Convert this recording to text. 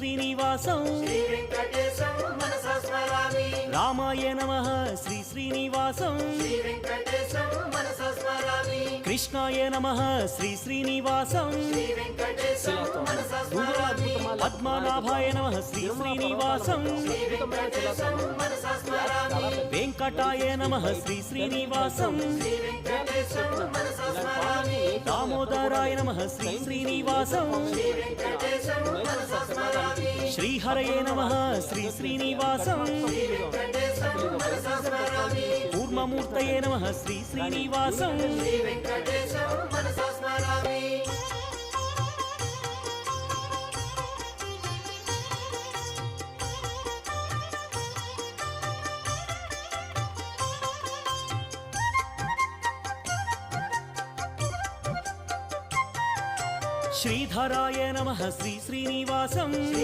శ్రీనివాసం శ్రీ వెంకటేశం మనసా స్మరామి రామాయ నమః శ్రీ శ్రీనివాసం శ్రీ వెంకటేశం మనసా స్మరామి కృష్ణాయ నమః శ్రీ శ్రీనివాసం శ్రీ వెంకటేశం మనసా స్మరామి పద్మనాభాయ నమః శ్రీ శ్రీనివాసం శ్రీ వెంకటేశం మనసా స్మరామి వెంకటాయ నమః శ్రీ శ్రీనివాసం శ్రీ వెంకటేశం మనసా స్మరామి దామోదరాయ నమః శ్రీ శ్రీనివాసం శ్రీ వెంకటేశం మనసా స్మరామి శ్రీహరయే నమః శ్రీ శ్రీనివాసం శ్రీ వెంకటేశం మనసా స్మరామి కూర్మమూర్తయే నమః శ్రీ శ్రీనివాసం శ్రీ వెంకటేశం మనసా స్మరామి శ్రీధరాయ నమః శ్రీ శ్రీనివాసం